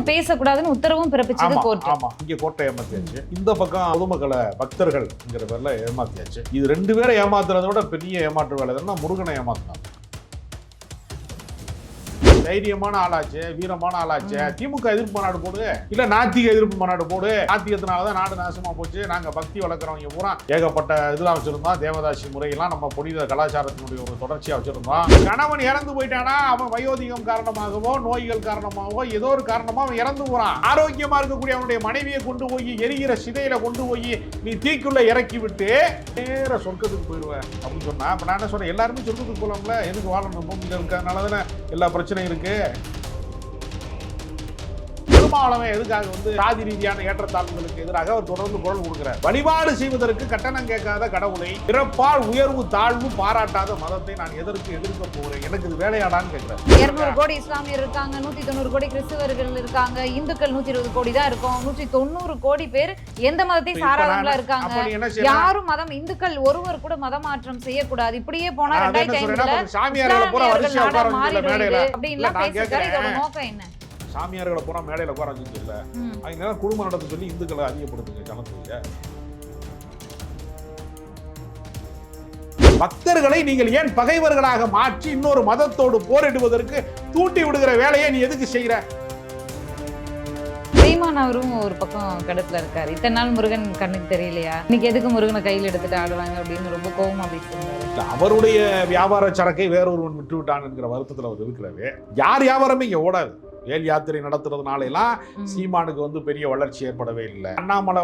பேசக்கூடாதுன்னு உத்தரவும் பிறப்பிச்சது கோர்ட். ஆமா, இங்க கோர்ட்டை ஏமாத்தியாச்சு, இந்த பக்கம் பொதுமக்களை பக்தர்கள்ங்கிற பேர்ல ஏமாத்தியாச்சு. இது ரெண்டு பேரை ஏமாத்துறத விட பெரிய ஏமாற்று வேலை தான் முருகனை ஏமாத்தினாங்க. தைரியமான ஆளாச்சு, வீரமான ஆளாச்சு, திமுக எதிர்ப்பு மாநாடு போடு, இல்ல நாத்திக எதிர்ப்பு மாநாடு போடு. நாத்திகத்தினாலதான் நாடு நாசமா போச்சு, நாங்க பக்தி வளர்க்குறவங்க பூரா ஏகப்பட்ட இதெல்லாம் வச்சிருந்தோம், தேவதாசி முறையெல்லாம் நம்ம புனித கலாச்சாரத்தினுடைய ஒரு தொடர்ச்சியா வச்சிருந்தோம். கணவன் இறந்து போயிட்டானா அவன் வயோதிகம் காரணமாகவோ நோய்கள் காரணமாகவோ ஏதோ ஒரு காரணமா அவன் இறந்து போறான். ஆரோக்கியமா இருக்கக்கூடிய அவனுடைய மனைவியை கொண்டு போய் எரிகிற சிதையில கொண்டு போய் நீ தீக்குள்ள இறக்கி விட்டு நேர சொர்க்கத்துக்கு போயிடுவேன் அப்படின்னு சொன்னா, அப்ப நான் என்ன சொல்றேன், எல்லாருமே சொர்க்கத்துக்கு போலாம்ல, எதுக்கு வாழணும், பூமியில இருக்கிறதுனாலதானே எல்லா பிரச்சனையும் இருக்கு. பெரும்பாலும் எதுக்காக சாதி ரீதியான ஏற்றத்தாழ்வுகளுக்கு எதிராக அவர் தொடர்ந்து குரல் கொடுக்கிறார். வழிபாடு செய்வதற்கு கட்டணம் கேட்காத கடவுளை, பிறப்பால் உயர்வு தாழ்வு பாராட்டாத மதத்தை நான் எதிர்க்க போகிறேன், எனக்கு இது வேலையாடான்னு கேட்கிறார். 200 கோடி இஸ்லாமியர் இருக்காங்க, 190 கோடி கிறிஸ்தவர்கள் இருக்காங்க, இந்துக்கள் 120 கோடி தான் இருக்கும், 190 கோடி பேர் எந்த மதத்தை சாராதவங்களா இருக்காங்க. யாரும் மதம், இந்துக்கள் ஒருவர் கூட மதமாற்றம் செய்யக்கூடாது, இப்படியே போனா 2005 சாமியார்களை பூரா வரிசையா உட்கார வச்சுல மேடையில அப்படின்லாம் பேசுறாரு. இதோட நோக்கம் என்ன? சாமியார்களை பூரா மேடையில உட்கார வச்சு இல்ல, அவங்க குடும்பம் நடத்த சொல்லி இந்துக்களை அதிகப்படுத்துங்க ஜனத்துக்கு. பக்தர்களை நீங்கள் ஏன் பகைவர்களாக மாற்றி இன்னொரு மதத்தோடு போரிடுவதற்கு தூண்டி விடுகிற வேலையை நீ எதுக்கு செய்யற? சீமான் அவரும் ஒரு பக்கம் கடத்துல இருக்காரு. இத்தனை நாள் முருகன் கண்ணுக்கு தெரியலையா, இன்னைக்கு எதுக்கு முருகனை கையில் எடுத்துட்டு ஆடுறாங்க அப்படின்னு ரொம்ப கோபமா பேசுறாரு. அவருடைய வியாபார சரக்கை வேறொருவன் விட்டு விட்டான் என்கிற வருத்தத்தில் அவர் இருக்கிறது. யார் வியாபாரமே இங்க ஓடாது. வேல் யாத்திரை நடத்துறதுனால எல்லாம் சீமானுக்கு பெரிய வளர்ச்சி ஏற்படவே இல்லை. அண்ணாமலை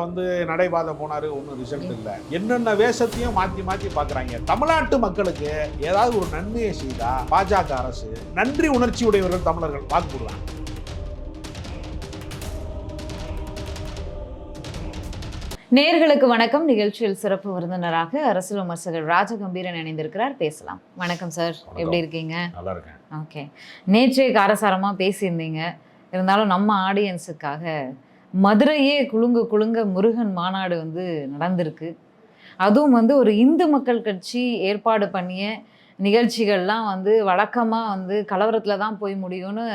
நடைபாதை போனாரு, ஒன்றும் ரிசல்ட் இல்லை. என்னென்ன வேஷத்தையும் மாற்றி மாற்றி பார்க்குறாங்க. தமிழ்நாட்டு மக்களுக்கு ஏதாவது ஒரு நன்மையை செய்தா பாஜக அரசு நன்றி உணர்ச்சி உடையவர்கள் தமிழர்கள் வாக்கு போடுவாங்க. நேயர்களுக்கு வணக்கம். நிகழ்ச்சியில் சிறப்பு விருந்தினராக அரசியல் விமர்சகர் ராஜகம்பீரன் இணைந்திருக்கிறார். பேசலாம். வணக்கம் சார், எப்படி இருக்கீங்க? நல்லா இருக்கேன். ஓகே, நேற்றே காரசாரமாக பேசியிருந்தீங்க. இருந்தாலும் நம்ம ஆடியன்ஸுக்காக மதுரையே குலுங்க முருகன் மாநாடு நடந்திருக்கு. அதுவும் ஒரு இந்து மக்கள் கட்சி ஏற்பாடு பண்ணிய நிகழ்ச்சிகள்லாம் வழக்கமாக கலவரத்தில் தான் போய் முடியும்னு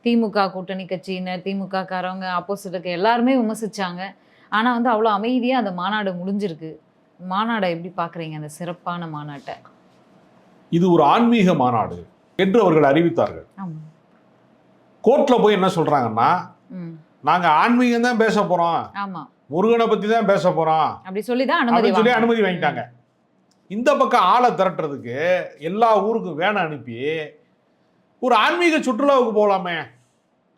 திமுக கூட்டணி கட்சியினர், திமுக காரவங்க, ஆப்போசிட்டுக்கு எல்லாருமே விமர்சித்தாங்க. ஆனால் அவ்வளோ அமைதியாக அந்த மாநாடு முடிஞ்சிருக்கு. மாநாடை எப்படி பார்க்குறீங்க, அந்த சிறப்பான மாநாட்டை? இது ஒரு ஆன்மீக மாநாடு என்று அவர்கள் அறிவித்தார்கள். கோர்ட்ல போய் என்ன சொல்றாங்கன்னா, நாங்க ஆன்மீகம் தான் பேச போறோம், ஆமா, முருகனை பத்தி தான் பேச போறோம் அப்படி சொல்லி அனுமதி வாங்கிட்டாங்க. இந்த பக்கம் ஆளை திரட்டுறதுக்கு எல்லா ஊருக்கும் வேனை அனுப்பி ஒரு ஆன்மீக சுற்றுலாவுக்கு போகலாமே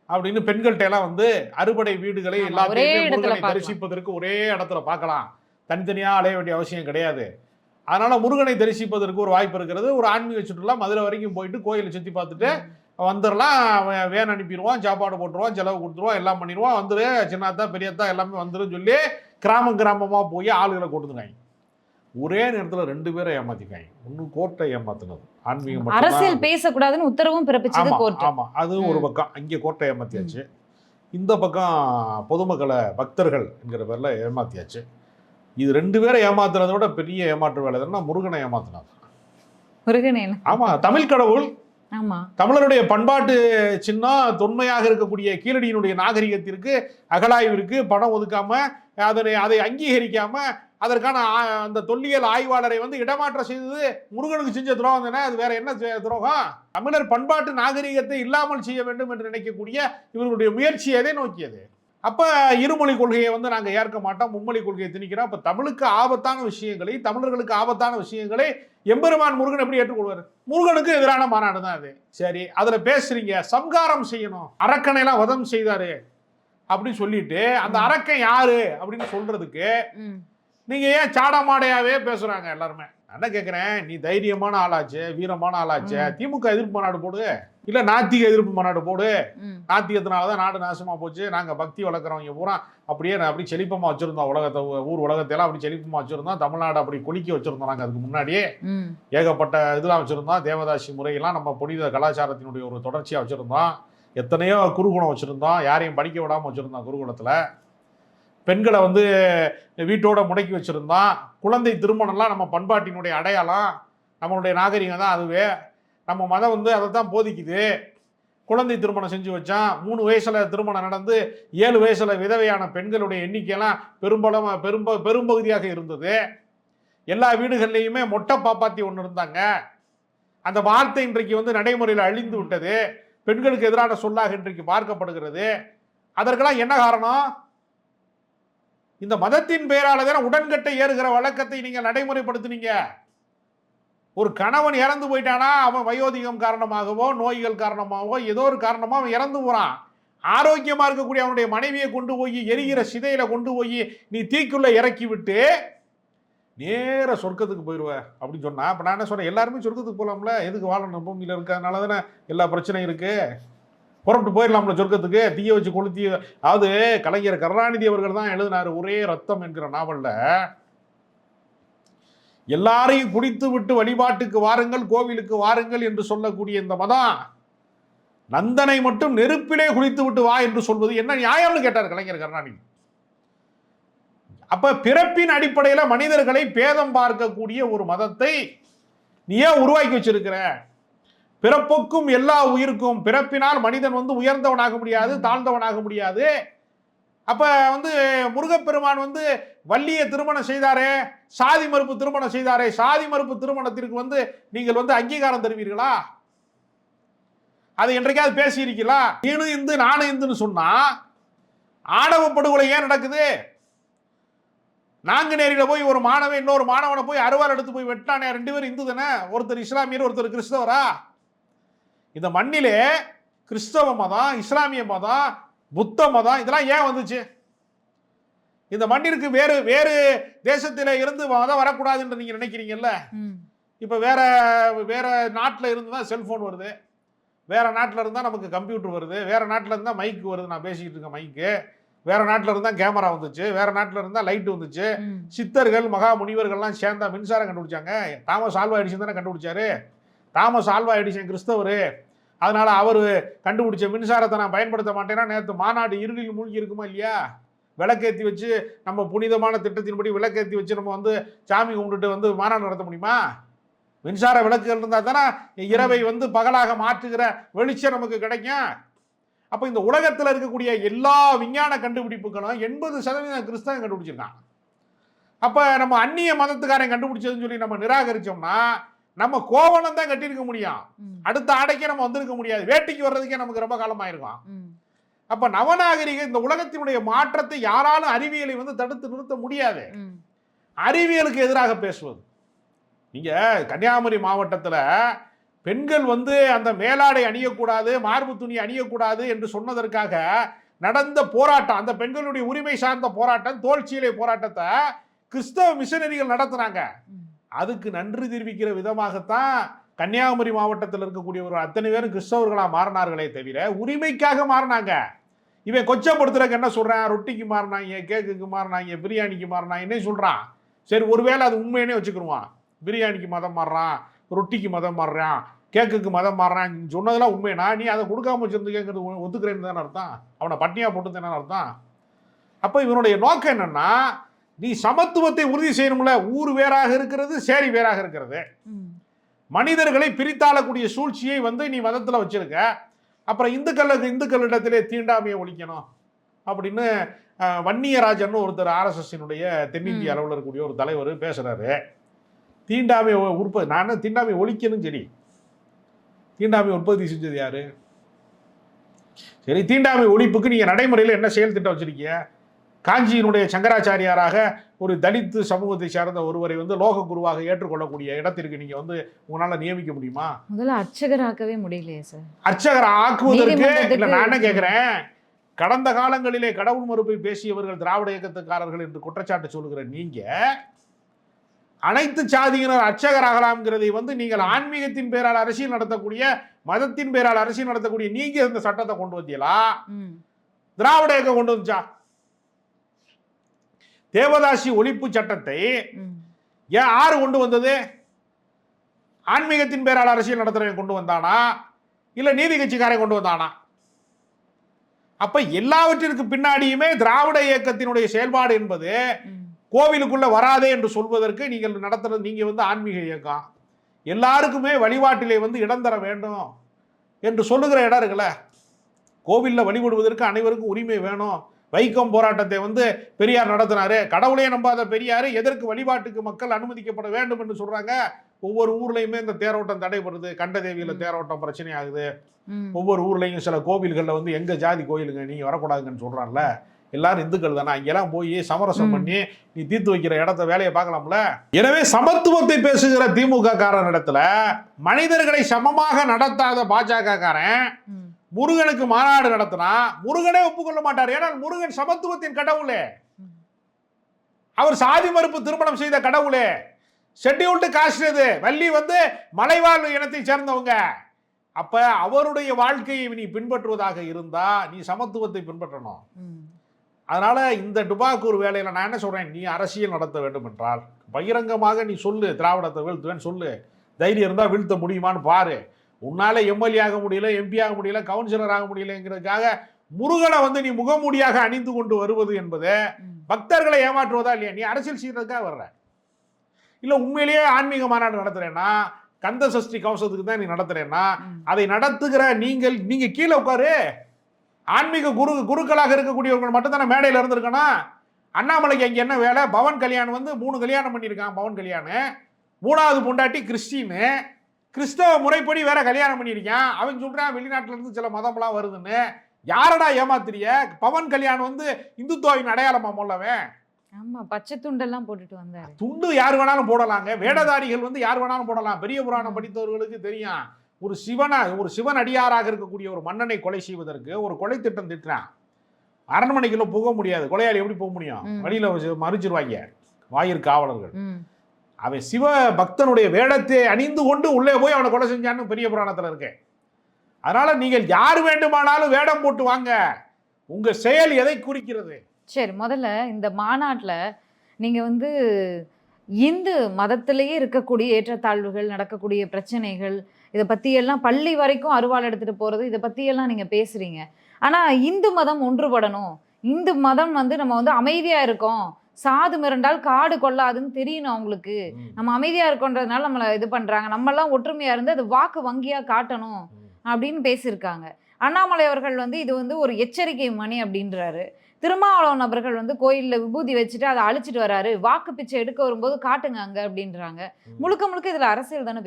அப்படின்னு பெண்கள்கிட்ட எல்லாம் அறுபடை வீடுகளை எல்லாத்தையுமே முருகனை தரிசிப்பதற்கு ஒரே இடத்துல பார்க்கலாம், தனித்தனியா அலைய வேண்டிய அவசியம் கிடையாது. அதனால முருகனை தரிசிப்பதற்கு ஒரு வாய்ப்பு இருக்கிறது. ஒரு ஆன்மீக சுற்றுலா மதுரை வரைக்கும் போயிட்டு கோயிலை சுற்றி பார்த்துட்டு வந்துடலாம். வேன் அனுப்பிடுவான், சாப்பாடு போட்டுருவான், செலவு கொடுத்துருவான், எல்லாம் பண்ணிடுவான், வந்துரு சின்னத்தா பெரியத்தா எல்லாமே வந்துடும் சொல்லி கிராமமா போய் ஆளுகளை கொண்டுருக்காங்க. ஒரே நேரத்தில் ரெண்டு பேரை ஏமாத்திக்காங்க. ஒன்று கோர்ட்டை ஏமாத்தினது, ஆன்மீகம் அரசியல் பேசக்கூடாதுன்னு உத்தரவும் பிறப்பிச்சது கோர்ட். ஆமா, அது ஒரு பக்கம் அங்கே கோர்ட்டை ஏமாத்தியாச்சு. இந்த பக்கம் பொதுமக்களை பக்தர்கள்ங்கிற பேர்ல ஏமாத்தியாச்சு. இது ரெண்டு பேரை ஏமாத்துறத விட பெரிய ஏமாற்று வேலை தான் முருகனை ஏமாத்தினார். முருகனை? ஆமா, தமிழ் கடவுள், ஆமா, தமிழருடைய பண்பாட்டு சின்னம், தொன்மையாக இருக்கக்கூடிய கீழடியினுடைய நாகரிகத்திற்கு அகழாய்விற்கு பணம் ஒதுக்காம அதை அங்கீகரிக்காம அதற்கான அந்த தொல்லியல் ஆய்வாளரை இடமாற்றம் செய்தது முருகனுக்கு செஞ்ச துரோகம் தானே. அது வேற என்ன துரோகம்? தமிழர் பண்பாட்டு நாகரிகத்தை இல்லாமல் செய்ய வேண்டும் என்று நினைக்கக்கூடிய இவர்களுடைய முயற்சி எதை நோக்கியது? அப்ப இருமொழி கொள்கையை நாங்க ஏற்க மாட்டோம், மும்மொழி கொள்கையை திணிக்கிறோம். அப்ப தமிழுக்கு ஆபத்தான விஷயங்களை, தமிழர்களுக்கு ஆபத்தான விஷயங்களை எம்பெருமான் முருகன் எப்படி ஏற்றுக்கொள்வார்? முருகனுக்கு எதிரான மாநாடு தான் அது. சரி, அதுல பேசுறீங்க, சம்காரம் செய்யணும், அரக்கனை எல்லாம் வதம் செய்தாரு அப்படின்னு சொல்லிட்டு அந்த அரக்கன் யாரு அப்படின்னு சொல்றதுக்கு நீங்க ஏன் சாடமாடையாவே பேசுறாங்க எல்லாருமே? என்ன கேட்கிறேன், நீ தைரியமான ஆளாச்சு, வீரமான ஆளாச்சு, திமுக எதிர்ப்பு மாநாடு போடு, இல்ல நாத்திக எதிர்ப்பு மாநாடு போடு. நாத்திகத்தினாலதான் நாடு நாசமா போச்சு, நாங்க பக்தி வளர்க்குறவங்க பூரா அப்படி செழிப்பமா வச்சிருந்தோம், உலகத்தை ஊர் உலகத்தையெல்லாம் அப்படி செழிப்பமா வச்சிருந்தோம், தமிழ்நாடு அப்படி கொலிக்க வச்சிருந்தோம். நாங்க அதுக்கு முன்னாடியே ஏகப்பட்ட இதெல்லாம் வச்சிருந்தோம், தேவதாசி முறையெல்லாம் நம்ம புனித கலாச்சாரத்தினுடைய ஒரு தொடர்ச்சியா வச்சிருந்தோம், எத்தனையோ குருகுணம் வச்சிருந்தோம், யாரையும் படிக்க விடாம வச்சிருந்தோம், குருகுலத்துல பெண்களை வீட்டோட முடக்கி வச்சிருந்தோம், குழந்தை திருமணம்லாம் நம்ம பண்பாட்டினுடைய அடையாளம், நம்மளுடைய நாகரிகம் தான் அதுவே, நம்ம மதம் அதை தான் போதிக்குது. குழந்தை திருமணம் செஞ்சு வச்சான். 3 வயசுல திருமணம் நடந்து 7 வயசுல விதவையான பெண்களுடைய எண்ணிக்கையெல்லாம் பெரும்பகுதியாக இருந்தது. எல்லா வீடுகள்லையுமே மொட்டை பாப்பாத்தி ஒன்று இருந்தாங்க. அந்த வார்த்தை இன்றைக்கு வந்து நடைமுறையில் அழிந்து விட்டது. பெண்களுக்கு எதிரான சொல்லாக இன்றைக்கு பார்க்கப்படுகிறது. அதற்கெல்லாம் என்ன காரணம்? இந்த மதத்தின் பெயரால தானே உடன்கட்டை ஏறுகிற வழக்கத்தை நீங்க நடைமுறைப்படுத்தினீங்க. ஒரு கணவன் இறந்து போயிட்டானா அவன் வயோதிகம் காரணமாகவோ நோய்கள் காரணமாகவோ ஏதோ ஒரு காரணமா அவன் இறந்து போறான். ஆரோக்கியமா இருக்கக்கூடிய அவனுடைய மனைவியை கொண்டு போய் எரிகிற சிதையில கொண்டு போய் நீ தீக்குள்ள இறக்கி விட்டு நேர சொர்க்கத்துக்கு போயிடுவ அப்படின்னு சொன்னா, அப்ப நான் என்ன சொல்றேன், எல்லாருமே சொர்க்கத்துக்கு போகலாம்ல, எதுக்கு வாழணும், பூமியில இருக்கிறதுனால தானே எல்லா பிரச்சனையும் இருக்கு, புறப்பட்டு போயிடலாம்ல சொர்க்கத்துக்கு, தீய வச்சு கொளுத்தி. அதாவது கலைஞர் கருணாநிதி அவர்கள் தான் எழுதினாரு ஒரே ரத்தம் என்கிற நாவல்ல, எல்லாரையும் குடித்து விட்டு வழிபாட்டுக்கு வாருங்கள், கோவிலுக்கு வாருங்கள் என்று சொல்லக்கூடிய இந்த மதம் நந்தனை மட்டும் நெருப்பிலே குளித்து விட்டு வா என்று சொல்வது என்ன நியாயம்னு கேட்டார் கலைஞர் கருணாநிதி. அப்ப பிறப்பின் அடிப்படையில மனிதர்களை பேதம் பார்க்கக்கூடிய ஒரு மதத்தை நீ ஏன் உருவாக்கி வச்சிருக்கிற? பிறப்புக்கும் எல்லா உயிருக்கும், பிறப்பினால் மனிதன் வந்து உயர்ந்தவனாக முடியாது, தாழ்ந்தவனாக முடியாது. அப்ப வந்து முருகப்பெருமான் வந்து வள்ளியை திருமணம் செய்தாரே, சாதி மறுப்பு திருமணம் செய்தாரே, சாதி மறுப்பு திருமணத்திற்கு வந்து நீங்கள் வந்து அங்கீகாரம் தருவீர்களா? அதை என்றைக்காவது பேசியிருக்கீங்களா? நீனும் இந்து நானும் இந்துன்னு சொன்னா ஆணவ படுகொலை ஏன் நடக்குது? நாங்குநேரியில போய் ஒரு மாணவன் இன்னொரு மாணவனை போய் அருவாள் எடுத்து போய் வெட்டானே, 2 பேரும் இந்து தானே, ஒருத்தர் இஸ்லாமியர் ஒருத்தர் கிறிஸ்தவரா? இந்த மண்ணிலே கிறிஸ்தவ மதம், இஸ்லாமிய மதம், புத்த மதம் இதெல்லாம் ஏன் வந்துச்சு? இந்த மண்ணிற்கு வேறு வேறு தேசத்தில இருந்து மதம் வரக்கூடாது என்று நீங்க நினைக்கிறீங்கல்ல. இப்ப வேற வேற நாட்டில் இருந்து தான் செல்போன் வருது, வேற நாட்டில் இருந்தால் நமக்கு கம்ப்யூட்டர் வருது, வேற நாட்டில் இருந்தால் மைக்கு வருது, நான் பேசிக்கிட்டு இருக்கேன் மைக்கு, வேற நாட்டில் இருந்தால் கேமரா வந்துச்சு, வேற நாட்டில் இருந்தால் லைட் வந்துச்சு. சித்தர்கள் மகா முனிவர்கள்லாம் சேர்ந்தா மின்சாரம் கண்டுபிடிச்சாங்க. தாமஸ் ஆல்வா எடிசன் தானே கண்டுபிடிச்சாரு. தாமஸ் ஆல்வா எடிசன் கிறிஸ்தவர், அதனால அவர் கண்டுபிடிச்ச மின்சாரத்தை நான் பயன்படுத்த மாட்டேன்னா நேற்று மாநாடு இருளில் மூழ்கி இருக்குமா இல்லையா? விளக்கேற்றி வச்சு நம்ம புனிதமான திட்டத்தின்படி விளக்கேற்றி வச்சு நம்ம வந்து சாமி கும்பிட்டுட்டு வந்து மாநாடு நடத்த முடியுமா? மின்சார விளக்குகள் இருந்தால் தானே இரவை வந்து பகலாக மாற்றுகிற வெளிச்சம் நமக்கு கிடைக்கும். அப்போ இந்த உலகத்தில் இருக்கக்கூடிய எல்லா விஞ்ஞான கண்டுபிடிப்புகளும் 80% கிறிஸ்தவன் கண்டுபிடிச்சிருக்கான். அப்போ நம்ம அந்நிய மதத்துக்காரன் கண்டுபிடிச்சதுன்னு சொல்லி நம்ம நிராகரிச்சோம்னா நம்ம கோவணம் தான் கட்டியிருக்க முடியும், அடுத்த ஆடைக்கே நம்ம வந்திருக்க முடியாது, வேட்டைக்கு வர்றதுக்கே நமக்கு ரொம்ப காலமாயிருக்கும். அப்ப நவநாகரிக இந்த உலகத்தினுடைய மாற்றத்தை யாராலும் அறிவியலை வந்து தடுத்து நிறுத்த முடியாது. அறிவியலுக்கு எதிராக பேசுவது. நீங்க கன்னியாகுமரி மாவட்டத்தில் பெண்கள் வந்து அந்த மேலாடை அணியக்கூடாது, மார்பு துணி அணியக்கூடாது என்று சொன்னதற்காக நடந்த போராட்டம், அந்த பெண்களுடைய உரிமை சார்ந்த போராட்டம், தோல்சீலை போராட்டத்தை கிறிஸ்தவ மிஷனரிகள் நடத்துனாங்க. அதுக்கு நன்றி தெரிவிக்கிற விதமாகத்தான் கன்னியாகுமரி மாவட்டத்தில் இருக்கக்கூடிய ஒரு அத்தனை பேரும் கிறிஸ்தவர்களாக மாறினார்களே தவிர உரிமைக்காக மாறினாங்க. இவன் கொச்சப்படுத்துறதுக்கு என்ன சொல்றான், ரொட்டிக்கு மாறினாங்க, கேக்குக்கு மாறினாங்க, பிரியாணிக்கு மாறினாங்க என்ன சொல்றான். சரி, ஒருவேளை அது உண்மையினே வச்சுக்கிடுவான். பிரியாணிக்கு மதம் மாறுறான், ரொட்டிக்கு மதம் மாறுறான், கேக்குக்கு மதம் மாறுறான் சொன்னதெல்லாம் உண்மைனா நீ அதை கொடுக்காம வச்சிருந்துங்கிறது ஒத்துக்கிறேன்னு தானே அர்த்தம், அவனை பட்னியா போட்டு தானே அர்த்தம். அப்போ இவனுடைய நோக்கம் என்னன்னா, நீ சமத்துவத்தை உறுதி செய்யணும்ல. ஊர் வேறாக இருக்கிறது, சேரி வேறாக இருக்கிறது. மனிதர்களை பிரித்தாளக்கூடிய சூழ்ச்சியை வந்து நீ மதத்தில் வச்சிருக்க. அப்புறம் இந்துக்களிடத்திலே தீண்டாமையை ஒழிக்கணும் அப்படின்னு வன்னியராஜன் ஒருத்தர் RSSனுடைய தென்னிந்திய அளவில் இருக்கக்கூடிய ஒரு தலைவர் பேசுறாரு. தீண்டாமையை நான் தீண்டாமையை ஒழிக்கணும். சரி, தீண்டாமை உற்பத்தி செஞ்சது யாரு? சரி, தீண்டாமை ஒழிப்புக்கு நீங்க நடைமுறையில் என்ன செயல் திட்டம் வச்சிருக்கீங்க? காஞ்சியினுடைய சங்கராச்சாரியாராக ஒரு தலித்து சமூகத்தை சார்ந்த ஒருவரை வந்து லோக குருவாக ஏற்றுக்கொள்ளக்கூடிய இடத்திற்கு நீங்க வந்து உங்களால நியமிக்க முடியுமா? முதல்ல அர்ச்சகராக்கவே முடியலையே சார். அர்ச்சகர் ஆக்குவதற்கு இல்ல, நான் என்ன கேட்கிறேன், கடந்த காலங்களிலே கடவுள் மறுப்பை பேசியவர்கள் திராவிட இயக்கத்துக்காரர்கள் என்று குற்றச்சாட்டு சொல்லுகிற நீங்க அனைத்து சாதியினர் அர்ச்சகராகலாம்ங்கிறதை வந்து நீங்கள் ஆன்மீகத்தின் பேரால் அரசியல் நடத்தக்கூடிய, மதத்தின் பேரால் அரசியல் நடத்தக்கூடிய நீங்க இந்த சட்டத்தை கொண்டு வந்தீங்களா? திராவிட இயக்கம் கொண்டு வந்துச்சா? தேவதாசி ஒழிப்பு சட்டத்தை ஏன் ஆறு கொண்டு வந்தது? ஆன்மீகத்தின் பேரால் அரசியல் நடத்துறவன் கொண்டு வந்தானா, இல்ல நீதி கட்சிக்காரன் கொண்டு வந்தானா? அப்ப எல்லாவற்றிற்கு பின்னாடியுமே திராவிட இயக்கத்தினுடைய செயல்பாடு என்பது கோவிலுக்குள்ள வராதே என்று சொல்வதற்கு நீங்கள் நடத்துறது, நீங்க வந்து ஆன்மீக இயக்கம் எல்லாருக்குமே வழிபாட்டிலே வந்து இடம் தர வேண்டும் என்று சொல்லுகிற இடம் இருக்குல்ல, கோவிலில் வழிபடுவதற்கு அனைவருக்கும் உரிமை வேணும். வைக்கம் போராட்டத்தை வந்து பெரியார் நடத்தினாரு. கடவுளே நம்பாத பெரியார் எதற்கு வழிபாட்டுக்கு மக்கள் அனுமதிக்கப்பட வேண்டும் என்று சொல்றாங்க. ஒவ்வொரு ஊர்லயுமே இந்த தேரோட்டம் தடைபடுது. கண்டதேவியில தேரோட்டம் பிரச்சனை ஆகுது. ஒவ்வொரு ஊர்லயும் சில கோவில்கள்ல வந்து எங்க ஜாதி கோயிலுங்க நீங்க வரக்கூடாதுன்னு சொல்றான்ல. எல்லாரும் இந்துக்கள் தானே, அங்கெல்லாம் போய் சமரசம் பண்ணி நீ தீர்த்து வைக்கிற இடத்த வேலையை பார்க்கலாம்ல. எனவே சமத்துவத்தை பேசுகிற திமுக காரன் இடத்துல மனிதர்களை சமமாக நடத்தாத பாஜக காரன் முருகனுக்கு மாநாடு நடத்தினா முருகனே ஒப்புக்கொள்ள மாட்டார். ஏன்னா முருகன் சமத்துவத்தின் கடவுளே, அவர் சாதி மறுப்பு திருமணம் செய்த கடவுளே, ஷெட்யூல்டு காஸ்ட் இது, வள்ளி வந்து மலைவாழ் இனத்தை சேர்ந்தவங்க. அப்ப அவருடைய வாழ்க்கையை நீ பின்பற்றுவதாக இருந்தா நீ சமத்துவத்தை பின்பற்றணும். அதனால இந்த டுபாக்கூர் வேலையில நான் என்ன சொல்றேன், நீ அரசியல் நடத்த வேண்டும் என்றால் பகிரங்கமாக நீ சொல்லு, திராவிடத்தை வீழ்த்துவேன்னு சொல்லு. தைரியம் இருந்தா வீழ்த்த முடியுமான்னு பாரு. உன்னால எம்எல்ஏ ஆக முடியல, எம்பி ஆக முடியல, கவுன்சிலர் ஆக முடியலங்கிறதுக்காக முருகனை வந்து நீ முகமூடியாக அணிந்து கொண்டு வருவது என்பது பக்தர்களை ஏமாற்றுவதா இல்லையா? நீ அரசியல் செய்யறதுக்காக வர்ற இல்ல உண்மையிலேயே ஆன்மீக மாநாடு நடத்துறேன்னா கந்த சஷ்டி கவசத்துக்கு தான் நீ நடத்துறேன்னா அதை நடத்துகிற நீங்க கீழே உட்காரு. ஆன்மீக குருக்களாக இருக்கக்கூடியவர்கள் மட்டும்தானே மேடையில் இருந்திருக்கணும். அண்ணாமலைக்கு அங்கே என்ன வேலை? பவன் கல்யாண் வந்து 3 கல்யாணம் பண்ணியிருக்கான். பவன் கல்யாண் 3வது பொண்டாட்டி கிறிஸ்டின்னு, கிறிஸ்தவ முறைப்படி வேற கல்யாணம் பண்ணியிருக்கான். அவன் சொல்றான் வெளிநாட்டுல இருந்து சில மதம்லாம் வருதுன்னு. யாரடா ஏமாத்திரிய? பவன் கல்யாண் வந்து இந்துத்துவாவின் அடையாளமா மொல்லவன்? ஆமா, பச்சை துண்டெல்லாம் போட்டுட்டு வந்தாரு. துண்டு யார் வேணாலும் போடலாங்க. வேடதாரிகள் வந்து யார் வேணாலும் போடலாம். பெரிய புராணம் படித்தவர்களுக்கு தெரியும். ஒரு சிவன் அடியாராக இருக்கக்கூடிய ஒரு மன்னனை கொலை செய்வதற்கு ஒரு கொலை திட்டம் திட்டுறான். அரண்மனைக்குள்ள போக முடியாது. கொலையாளி எப்படி போக முடியும்? வழியில மறிச்சிருவாங்க வாயிற் காவலர்கள். அவன் சிவ பக்தனுடைய வேடத்தை அணிந்து கொண்டு உள்ளே போய் அவனை கொலை செஞ்சான்னு பெரிய புராணத்துல இருக்கு. அதனால நீங்கள் யார் வேண்டுமானாலும் வேடம் போட்டு வாங்க. உங்க செயல் எதை குறிக்கிறது? சரி, முதல்ல இந்த மாநாட்டுல நீங்க வந்து இந்து மதத்திலேயே இருக்கக்கூடிய ஏற்றத்தாழ்வுகள், நடக்கக்கூடிய பிரச்சனைகள், இதை பற்றியெல்லாம் பள்ளி வரைக்கும் அருவாள் எடுத்துகிட்டு போகிறது, இதை பற்றியெல்லாம் நீங்கள் பேசுகிறீங்க. ஆனால் இந்து மதம் ஒன்றுபடணும், இந்து மதம் வந்து நம்ம வந்து அமைதியாக இருக்கோம், சாது மிரண்டால் காடு கொள்ளாதுன்னு தெரியணும் அவங்களுக்கு, நம்ம அமைதியாக இருக்கோன்றதுனால நம்மளை இது பண்ணுறாங்க, நம்மளாம் ஒற்றுமையாக இருந்து அது வாக்கு வங்கியாக காட்டணும் அப்படின்னு பேசியிருக்காங்க. அண்ணாமலை அவர்கள் வந்து இது வந்து ஒரு எச்சரிக்கை மணி அப்படின்றாரு. திருமாவளவன் நபர்கள் வந்து கோயிலில் விபூதி வச்சுட்டு அதை அழிச்சிட்டு வராரு, வாக்கு பிச்சை எடுக்க வரும்போது காட்டுங்க அங்க அப்படின்றாங்க. முழுக்க முழுக்க இதுல அரசியல் தானே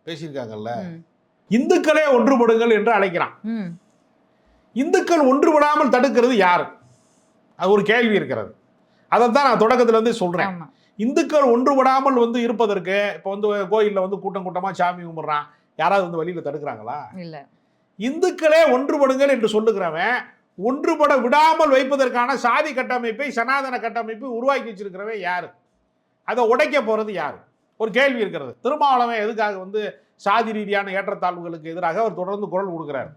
பேசியிருக்காங்கல்ல. இந்துக்களே ஒன்றுபடுங்கள் என்று அழைக்கிறான். இந்துக்கள் ஒன்றுபடாமல் தடுக்கிறது யாரு? அது ஒரு கேள்வி இருக்கிறது. அதைத்தான் நான் தொடக்கத்துல இருந்து சொல்றேன். இந்துக்கள் ஒன்றுபடாமல் வந்து இருப்பதற்கு இப்ப வந்து கோயில்ல வந்து கூட்டம் கூட்டமா சாமி கும்பிடுறான், யாராவது வந்து வழியில தடுக்கிறாங்களா? இல்ல. இந்துக்களே ஒன்றுபடுங்கள் என்று சொல்லுகிறவன் ஒன்றுபட விடாமல் வைப்பதற்கான சாதி கட்டமைப்பை, சனாதன கட்டமைப்பை உருவாக்கி வச்சிருக்கிறவன் யாரு? அதை உடைக்க போறது யாரு? ஒரு கேள்வி இருக்கிறது. திருமாவளவன் எதுக்காக வந்து சாதி ரீதியான ஏற்றத்தாழ்வுகளுக்கு எதிராக அவர் தொடர்ந்து குரல் கொடுக்கிறார்.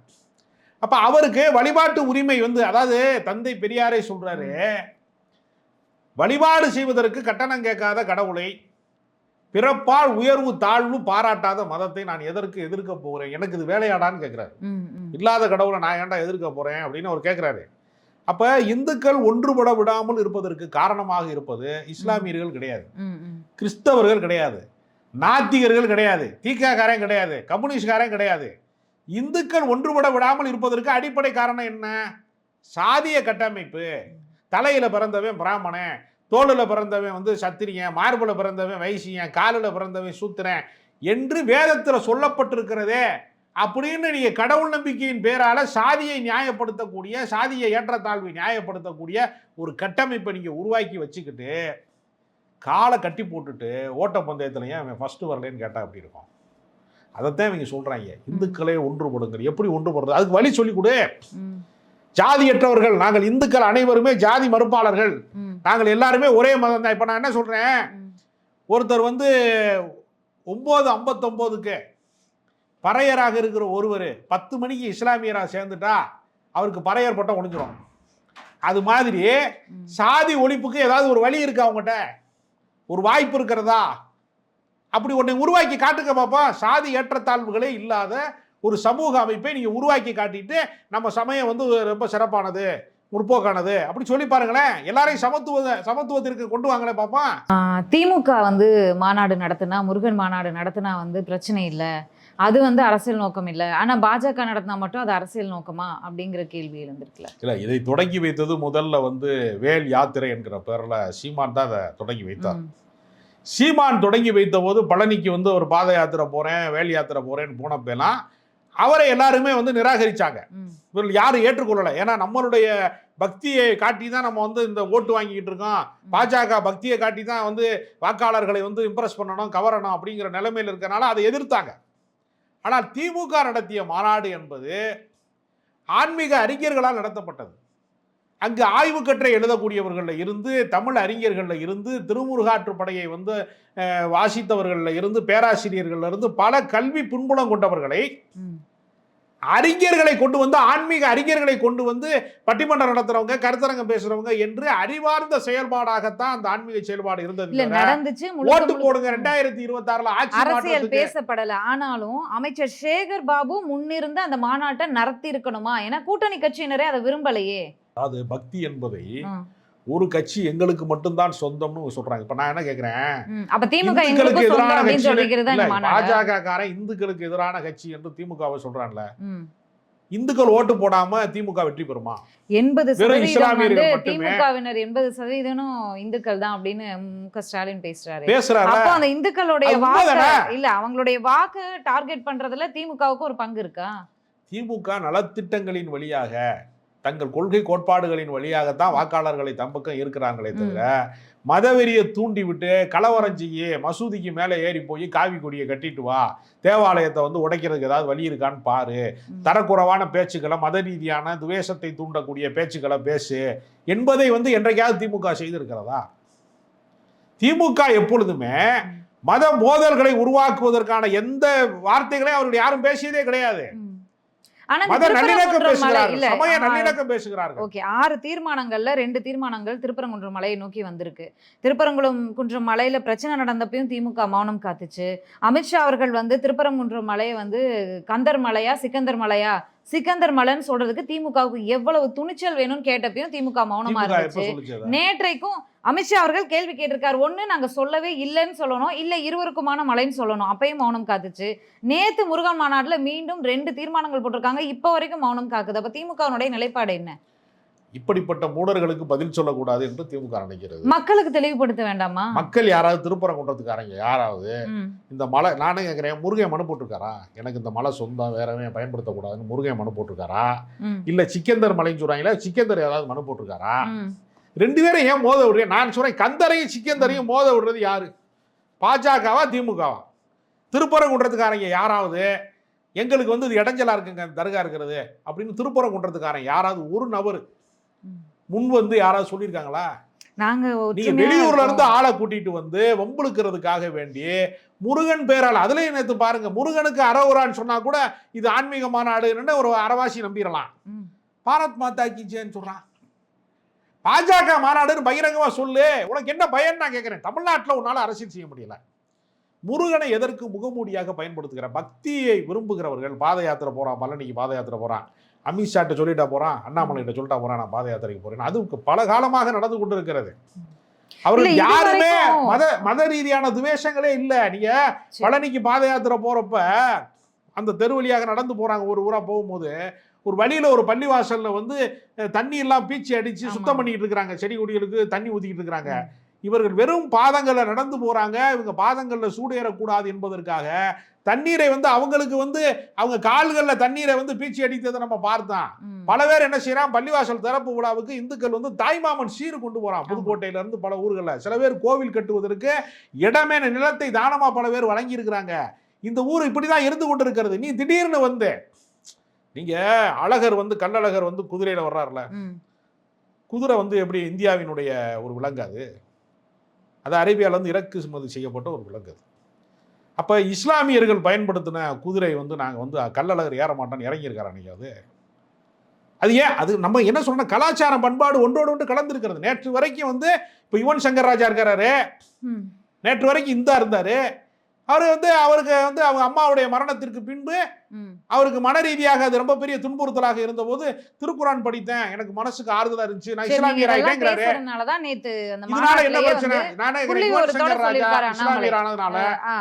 அப்ப அவருக்கு வழிபாட்டு உரிமை வந்து, அதாவது தந்தை பெரியாரை சொல்றாரு, வழிபாடு செய்வதற்கு கட்டணம் கேட்காத கடவுளை, பிறப்பால் உயர்வு தாழ்வு பாராட்டாத மதத்தை நான் எதற்கு எதிர்க்க போகிறேன்? எனக்கு இது வேலையாடான்னு கேட்கிறாரு. இல்லாத கடவுளை நான் ஏன்டா எதிர்க்க போறேன் அப்படின்னு அவர் கேட்கிறாரு. அப்ப இந்துக்கள் ஒன்றுபட விடாமல் இருப்பதற்கு காரணமாக இருப்பது இஸ்லாமியர்கள் கிடையாது, கிறிஸ்தவர்கள் கிடையாது, நாத்திகர்கள் கிடையாது, தீக்காக்காரன் கிடையாது, கம்யூனிஸ்ட்காரன் கிடையாது. இந்துக்கள் ஒன்றுபட விடாமல் இருப்பதற்கு அடிப்படை காரணம் என்ன? சாதிய கட்டமைப்பு. தலையில பிறந்தவன் பிராமணன், தோளில் பிறந்தவன் வந்து சத்திரியன், மார்பில் பிறந்தவன் வைசியன், காலில் பிறந்தவன் சூத்திரன் என்று வேதத்தில் சொல்லப்பட்டிருக்கிறதே. அப்படின்னு நீங்க கடவுள் நம்பிக்கையின் பேரால சாதியை நியாயப்படுத்தக்கூடிய, சாதிய ஏற்றத்தாழ்வை நியாயப்படுத்தக்கூடிய ஒரு கட்டமைப்பை நீங்க உருவாக்கி வச்சுக்கிட்டு காலை கட்டி போட்டுட்டு ஓட்டப்பந்தயத்துலையும் அவன் ஃபர்ஸ்ட் வரலன்னு கேட்டா அப்படி இருக்கும். அதைத்தான் இவங்க சொல்றாங்க, இந்துக்களே ஒன்றுபடுங்கள். எப்படி ஒன்றுபடுறது? அதுக்கு வழி சொல்லி கொடு. ஜாதியற்றவர்கள் நாங்கள், இந்துக்கள் அனைவருமே ஜாதி மறுப்பாளர்கள், நாங்கள் எல்லாருமே ஒரே மதம் தான். இப்ப நான் என்ன சொல்றேன், ஒருத்தர் வந்து 9:59க்கு பறையராக இருக்கிற ஒருவர் 10 மணிக்கு இஸ்லாமியராக சேர்ந்துட்டா அவருக்கு பறையர் பட்டம் ஒழிஞ்சிடும். அது மாதிரி சாதி ஒழிப்புக்கு ஏதாவது ஒரு வழி இருக்கா? அவங்ககிட்ட ஒரு வாய்ப்பு இருக்கிறதா? அப்படி ஒன்றை உருவாக்கி காட்டுங்க பாப்பா. சாதி ஏற்றத்தாழ்வுகளே இல்லாத ஒரு சமூக அமைப்பை நீங்க உருவாக்கி காட்டிட்டு நம்ம சமயம் வந்து ரொம்ப சிறப்பானது, முற்போக்கானது அப்படி சொல்லி பாருங்களேன். எல்லாரையும் சமத்துவத்திற்கு கொண்டு வாங்களே பாப்பா. திமுக வந்து மாநாடு நடத்தினா, முருகன் மாநாடு நடத்தினா வந்து பிரச்சனை இல்லை, அது வந்து அரசியல் நோக்கம் இல்லை. ஆனா பாஜக நடத்தினா மட்டும் அது அரசியல் நோக்கமா அப்படிங்கிற கேள்வி எழுந்திருக்குல்ல. இல்லை, இதை தொடங்கி வைத்தது முதல்ல வந்து வேல் யாத்திரை என்கிற பேரில் சீமான் தான் அதை தொடங்கி வைத்தார். சீமான் தொடங்கி வைத்த போது பழனிக்கு வந்து ஒரு பாத யாத்திரை போகிறேன், வேல் யாத்திரை போகிறேன்னு போனப்பெல்லாம் அவரை எல்லாருமே வந்து நிராகரிச்சாங்க. இவர்கள் யாரும் ஏற்றுக்கொள்ளலை. ஏன்னா நம்மளுடைய பக்தியை காட்டி தான் நம்ம வந்து இந்த ஓட்டு வாங்கிக்கிட்டு இருக்கோம், பாஜக பக்தியை காட்டி தான் வந்து வாக்காளர்களை வந்து இம்ப்ரெஸ் பண்ணணும், கவரணும் அப்படிங்கிற நிலைமையில் இருக்கனால அதை எதிர்த்தாங்க. ஆனால் திமுக நடத்திய மாநாடு என்பது ஆன்மீக அறிஞர்களால் நடத்தப்பட்டது. அங்கு ஆய்வு கட்டுரை எழுதக்கூடியவர்களில் இருந்து, தமிழ் அறிஞர்களில் இருந்து, திருமுருகாற்றுப்படையை வந்து வாசித்தவர்களில் இருந்து, பேராசிரியர்களில் இருந்து பல கல்வி பின்புலம் கொண்டவர்களை, அறிஞர்களை கொண்டு வந்து, ஆன்மீக அறிஞர்களை கொண்டு வந்து பட்டிமன்றம் நடத்துறவங்க, கருத்தரங்கம் பேசுறவங்க என்று அறிவார்ந்த செயல்பாடாகத்தான் அந்த ஆன்மீக செயல்பாடு இருந்தது. நடந்துச்சு. ஓட்டு போடுங்க 2026 ஆட்சி அரசியல் பேசப்படல. ஆனாலும் அமைச்சர் சேகர் பாபு முன்னிருந்து அந்த மாநாட்டை நடத்தி இருக்கணுமா? ஏன்னா கூட்டணி கட்சியினரே அதை விரும்பலையே. அது பக்தி என்பதை ஒரு கட்சி எங்களுக்கு மட்டும்தான் சொந்தம்னு சொல்றாங்க. இப்ப நான் என்ன கேக்குறேன், அப்ப திமுக எங்களுக்கு எதிரான கட்சி, பாஜக காரன் இந்துக்களுக்கு எதிரான கட்சி என்று திமுகவை சொல்றான்ல, இந்துக்கள் ஓட்டு போடாம திமுக வெற்றி பெறுமா? 80% திமுகவினர் 80% இந்துக்கள் தான் அப்படின்னு முக ஸ்டாலின் பேசுறாரு. அப்போ அந்த இந்துக்களுடைய வாக்கு இல்ல, அவங்களுடைய வாக்கு டார்கெட் பண்றதுல திமுகவுக்கு ஒரு பங்கு இருக்கா? திமுக நலத்திட்டங்களின் வழியாக, தங்கள் கொள்கை கோட்பாடுகளின் வழியாகத்தான் வாக்காளர்களை தம்பக்கம் இருக்கிறாங்களே தவிர, மதவெறியை தூண்டி விட்டு கலவரம் செய்ய, மசூதிக்கு மேலே ஏறி போய் காவி கொடியை கட்டிட்டு வா, தேவாலயத்தை வந்து உடைக்கிறதுக்கு ஏதாவது வழி இருக்கான்னு பாரு, தரக்குறைவான பேச்சுக்களை, மத ரீதியான துவேஷத்தை தூண்டக்கூடிய பேச்சுக்களை பேசு என்பதை வந்து என்றைக்காவது திமுக செய்திருக்கிறதா? திமுக எப்பொழுதுமே மத மோதல்களை உருவாக்குவதற்கான எந்த வார்த்தைகளையும் அவர்கள் யாரும் பேசியதே கிடையாது. 6 தீர்மானங்கள்ல 2 தீர்மானங்கள் திருப்பரங்குன்றம் மலையை நோக்கி வந்திருக்கு. திருப்பரங்குன்றம் மலையில பிரச்சனை நடந்தப்பையும் திமுக மௌனம் காத்துச்சு. அமித்ஷா அவர்கள் வந்து திருப்பரங்குன்றம் மலையை வந்து கந்தர் மலையா சிக்கந்தர் மலையா, சிக்கந்தர் மலைன்னு சொல்றதுக்கு திமுகவுக்கு எவ்வளவு துணிச்சல் வேணும்னு கேட்டப்பையும் திமுக மௌனமா இருந்துச்சு. நேற்றைக்கும் அமித்ஷா அவர்கள் கேள்வி கேட்டிருக்காரு. ஒண்ணு நாங்க சொல்லவே இல்லைன்னு சொல்லணும், இல்ல இருவருக்குமான மலைன்னு சொல்லணும். அப்பயும் மௌனம் காத்துச்சு. நேத்து முருகன் மாநாட்டுல மீண்டும் 2 தீர்மானங்கள் போட்டிருக்காங்க. இப்ப வரைக்கும் மௌனம் காக்குது. அப்ப திமுகவுடைய நிலைப்பாடு என்ன? இப்படிப்பட்ட மூடர்களுக்கு பதில் சொல்லக்கூடாது என்று திமுக நினைக்கிறது. மக்களுக்கு தெளிவுபடுத்த வேண்டாமா? மக்கள் யாராவது திருப்பரங்குன்றத்துக்காரங்க யாராவது இந்த மலை, நானே கேட்கிறேன், முருகன் மனு போட்டிருக்காரா? எனக்கு இந்த மலை சொந்தம், வேறவே பயன்படுத்தக்கூடாதுன்னு முருகன் மனு போட்டிருக்காரா? இல்ல சிக்கந்தர் மலைன்னு சொல்றாங்களா, சிக்கந்தர் ஏதாவது மனு போட்டிருக்காரா? 2 பேரும் ஏன் மோத விடுறீங்க? நான் சொல்றேன், கந்தரையும் சிக்கந்தரையும் மோத விடுறது யாரு? பாஜகவா திமுகவா? திருப்பரங்குன்றத்துக்காரங்க யாராவது எங்களுக்கு வந்து இது இடைஞ்சலா இருக்குங்க தர்கா இருக்கிறது அப்படின்னு திருப்பரங்குன்றத்துக்காரன் யாராவது ஒரு நபர் முன் வந்து யாராவது சொல்லியிருக்காங்களா? நீங்க வெளியூர்ல இருந்து ஆளை கூட்டிட்டு வந்து வம்புழுக்கிறதுக்காக வேண்டி முருகன் பேரால், அதுலயும் நேற்று பாருங்க, முருகனுக்கு அறவுரான்னு சொன்னா கூட இது ஆன்மீக மாநாடுன்னு ஒரு அறவாசி நம்பிடலாம். பாரத் மாதா கி ஜெய்ன்னு சொல்றான். பாஜக மாநாடுன்னு பகிரங்கமா சொல்லு, உனக்கு என்ன பயன் நான் கேட்கிறேன். தமிழ்நாட்டில் உன்னால அரசியல் செய்ய முடியல. முருகனை எதற்கு முகமூடியாக பயன்படுத்துகிற? பக்தியை விரும்புகிறவர்கள் பாத யாத்திரை போறான், பழனிக்கு பாத யாத்திரை போறான், அமித்ஷாட்ட சொல்லிட்டா போறான், அண்ணாமலைகிட்ட சொல்லிட்டா போறான் நான் பாத யாத்திரைக்கு போறேன். அது பல காலமாக நடந்து கொண்டு இருக்கிறது. அவர்கள் யாருமே மத ரீதியான துவேஷங்களே இல்லை. நீங்க பழனிக்கு பாத யாத்திரை போறப்ப அந்த தெரு வழியாக நடந்து போறாங்க, ஒரு ஊரா போகும்போது ஒரு வழியில ஒரு பள்ளிவாசல்ல வந்து தண்ணி எல்லாம் பீச்சி அடிச்சு சுத்தம் பண்ணிட்டு இருக்கிறாங்க, செடி கொடிகளுக்கு தண்ணி ஊத்திக்கிட்டு இருக்கிறாங்க. இவர்கள் வெறும் பாதங்களில் நடந்து போறாங்க. இவங்க பாதங்களில் சூடேறக்கூடாது என்பதற்காக தண்ணீரை வந்து அவங்களுக்கு வந்து அவங்க கால்களில் தண்ணீரை வந்து பீச்சி அடித்ததை நம்ம பார்த்தோம். பல பேர் என்ன செய்யறான், பள்ளிவாசல் திறப்பு விழாவுக்கு இந்துக்கள் வந்து தாய்மாமன் சீர் கொண்டு போறான். புதுக்கோட்டையில இருந்து பல ஊர்களில் சில பேர் கோவில் கட்டுவதற்கு இடமே நிலத்தை தானமா பல பேர் வழங்கி இருக்கிறாங்க. இந்த ஊர் இப்படிதான் இருந்து கொண்டு இருக்கிறது. நீ திடீர்னு வந்து நீங்க அழகர் வந்து கள்ளழகர் வந்து குதிரையில வர்றாருல, குதிரை வந்து எப்படி இந்தியாவினுடைய ஒரு விலங்கு? அது அரேபியாவில் வந்து இறக்குமதி செய்யப்பட்ட ஒரு விலங்கு. அப்போ இஸ்லாமியர்கள் பயன்படுத்தின குதிரை வந்து நாங்கள் வந்து கள்ளழகர் ஏற மாட்டோன்னு இறங்கியிருக்காரு அன்னைக்கு. அது ஏன்? அது நம்ம என்ன சொல்றோம், கலாச்சாரம் பண்பாடு ஒன்றோடு ஒன்று கலந்துருக்கிறது. நேற்று வரைக்கும் வந்து இப்போ யுவன் சங்கர் ராஜா இருக்காரு, நேற்று வரைக்கும் இந்தா இருந்தாரு. அவர் வந்து அவருக்கு வந்து அவங்க அம்மாவுடைய மரணத்திற்கு பின்பு அவருக்கு மன ரீதியாக அது ரொம்ப பெரிய துன்புறுத்தலாக இருந்தபோது திருக்குரான் படித்தேன், எனக்கு மனசுக்கு ஆறுதலா இருந்துச்சு, நான் இஸ்லாமியர் ஆயிட்டேங்கிறாரு. இதனால என்ன பிரச்சனை? இஸ்லாமியர் ஆனதுனால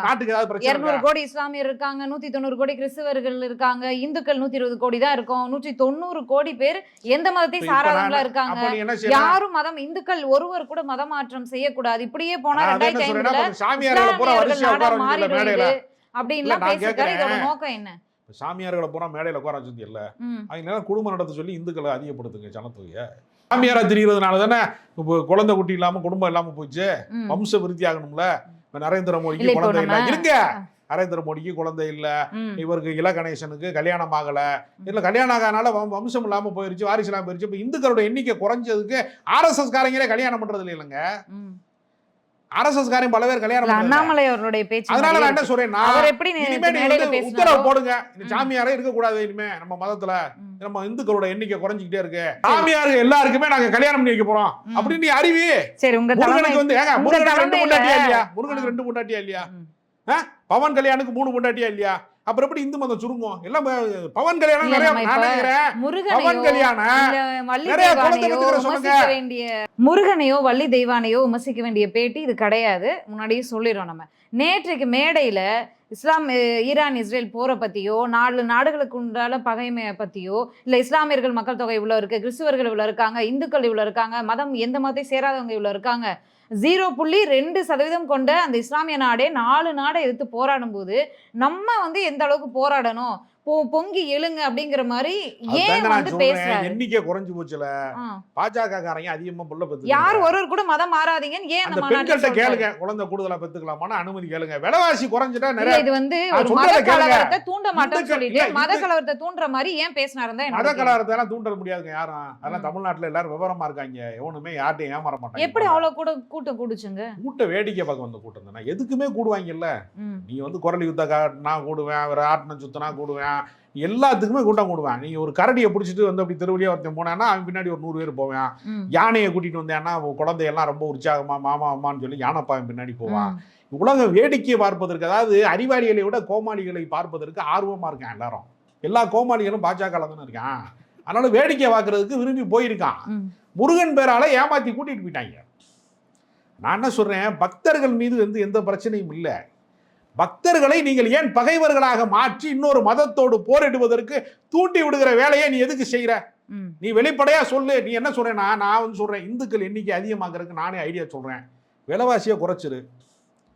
நாட்டுக்கு ஏதாவது பிரச்சனை? 200 கோடி இஸ்லாமியர் இருக்காங்க, 190 கோடி கிறிஸ்தவர்கள் இருக்காங்க, இந்துக்கள் 120 கோடி தான் இருக்கும், 190 கோடி பேர் எந்த மதத்தை சாராதவங்களா இருக்காங்க. யாரும் மதம் இந்துக்கள் ஒருவர் கூட மதமாற்றம் செய்யக்கூடாது. இப்படியே போனா 2005 சாமியார்களை பூரா வரிசையா உட்கார வச்சிருந்த மேடையில அப்படின்லாம் பேசிட்டாரு. இதோட நோக்கம் என்ன? சாமியார்களை பூரா மேடையில உட்கார வச்சது இல்ல, அவங்க குடும்பம் நடத்த சொல்லி இந்துக்களை அதிகப்படுத்துங்க ஜனத்தொகையை. சாமியாரா திரிகிறதுனால தானே குழந்தை குட்டி இல்லாம குடும்பம் இல்லாம போச்சு. வம்ச விருத்தி ஆகணும்ல. நரேந்திர மோடிக்கு குழந்தை இல்ல, இருங்க, நரேந்திர மோடிக்கு குழந்தை இல்ல, இவருக்கு இல கணேசனுக்கு கல்யாணம் ஆகல, இல்ல கல்யாணம் ஆகாதனால வம்சம் இல்லாம போயிருச்சு, வாரிசு இல்லாம போயிருச்சு. இப்ப இந்துக்களோட எண்ணிக்கை குறைஞ்சதுக்கு RSS காரங்களே கல்யாணம் பண்றது இல்லைங்க. RSS காரங்க பல பேர் கல்யாணம் பண்றாங்க. அண்ணாமலை அவருடைய பேச்சு. அதனால நான் என்ன சொல்றேன், அவர் எப்படி உத்தரவு போடுங்க, சாமியாரே இருக்க கூடாது இனிமே நம்ம மதத்துல, நம்ம இந்துக்களோட எண்ணிக்கை குறைஞ்சிக்கிட்டே இருக்கு, சாமியார் எல்லாருக்குமே நாங்க கல்யாணம் பண்ணி வைக்க போறோம் அப்படின்னு நீ அறிவி. சரி, உங்க முருகனுக்கு வந்து முருகனுக்கு 2 பொண்டாட்டியா இல்லையா? முருகனுக்கு 2 பொண்டாட்டியா இல்லையா? பவன் கல்யாணுக்கு 3 பொண்டாட்டியா இல்லையா? அப்புறம் எப்படி இந்து மதம் சுருங்கும்? எல்லாம் பவன் கல்யாணம் நிறைய பவன் கல்யாணம் முருகனையோ வள்ளி தெய்வானையோ விமர்சிக்க வேண்டிய பேட்டி இது கிடையாது. முன்னாடியே சொல்லிடுறோம். நம்ம நேற்றைக்கு மேடையில ஈரான் இஸ்ரேல் போரை பத்தியோ, 4 நாடுகளுக்கு உண்டான பகைமையை பத்தியோ, இல்ல இஸ்லாமியர்கள் மக்கள் தொகை இவ்வளவு இருக்கு, கிறிஸ்துவர்கள் இவ்வளவு இருக்காங்க, இந்துக்கள் இவ்வளவு இருக்காங்க, மதம் எந்த மதத்தை சேராதவங்க இவ்வளவு இருக்காங்க, 0.2% கொண்ட அந்த இஸ்லாமிய நாடே 4 நாடை எதிர்த்து போராடும் போது நம்ம வந்து எந்த அளவுக்கு போராடணும், பொங்கி எழுங்க அப்படிங்கிற மாதிரி ஏன் வந்து பேசுறாரு? எண்ணிக்கை குறைஞ்சு போச்சுல, பாஜக காரங்க அதிகமா புள்ள பெத்து, யார் ஒருவர் கூட மதம் மாறாதீங்கன்னு ஏன் அந்த பெண்கள்ட்ட கேளுங்க, குழந்தை கூடுதலா பெத்துக்கலாமான்னு அனுமதி கேளுங்க. விலைவாசி குறைஞ்சிட்டா நிறைய, இது வந்து ஒரு மத கலவரத்தை தூண்ட மாட்டேன்னு சொல்லிட்டு மத கலவரத்தை தூண்டுற மாதிரி ஏன் பேசினாருந்தா? மத கலவரத்தை எல்லாம் தூண்ட முடியாதுங்க யாரும். அதெல்லாம் தமிழ்நாட்டுல எல்லாரும் விவரமா இருக்காங்க, எவனுமே யார்ட்டையும் ஏமாற மாட்டாங்க. எப்படி அவ்வளவு கூட கூட்டம் கூடுச்சுங்க? கூட்ட வேடிக்கை பார்க்க வந்த கூட்டம் தானே, எதுக்குமே கூடுவாங்கல்ல. நீ வந்து குரல் யுத்த காட்டினா கூடுவேன், வேற ஆட்டின சுத்தினா கூடுவேன், எல்லாத்துக்குமே கூட்டம் கூடுவேன். நீங்க ஒரு கரடியை பிடிச்சிட்டு வந்து அப்படி தெருவழியா ஒருத்தன் போனான்னா அவன் பின்னாடி ஒரு 100 பேர் போவான். யானையை கூட்டிட்டு வந்தேன்னா குழந்தையெல்லாம் ரொம்ப உற்சாகமா மாமா அம்மான்னு சொல்லி யானைப்பாவன் பின்னாடி போவான். உலக வேடிக்கையை பார்ப்பதற்கு, அதாவது அறிவாளிகளை விட கோமாளிகளை பார்ப்பதற்கு ஆர்வமா இருக்கான் எல்லாரும். எல்லா கோமாளிகளும் பாஜக தானே இருக்கான். அதனால வேடிக்கை பார்க்கறதுக்கு விரும்பி போயிருக்கான். முருகன் பேரால ஏமாத்தி கூட்டிட்டு போயிட்டாங்க. நான் என்ன சொல்றேன், பக்தர்கள் மீது வந்து எந்த பிரச்சனையும் இல்லை. பக்தர்களை நீங்கள் ஏன் பகைவர்களாக மாற்றி இன்னொரு மதத்தோடு போரிடுவதற்கு தூண்டி விடுகிற வேலையை நீ எதுக்கு செய்யற? நீ வெளிப்படையா சொல்லு. நீ என்ன சொல்றேன்னா, நான் வந்து சொல்றேன் இந்துக்கள் எண்ணிக்கை அதிகமாகிறதுக்கு நானே ஐடியா சொல்றேன். விலைவாசியை குறைச்சிரு,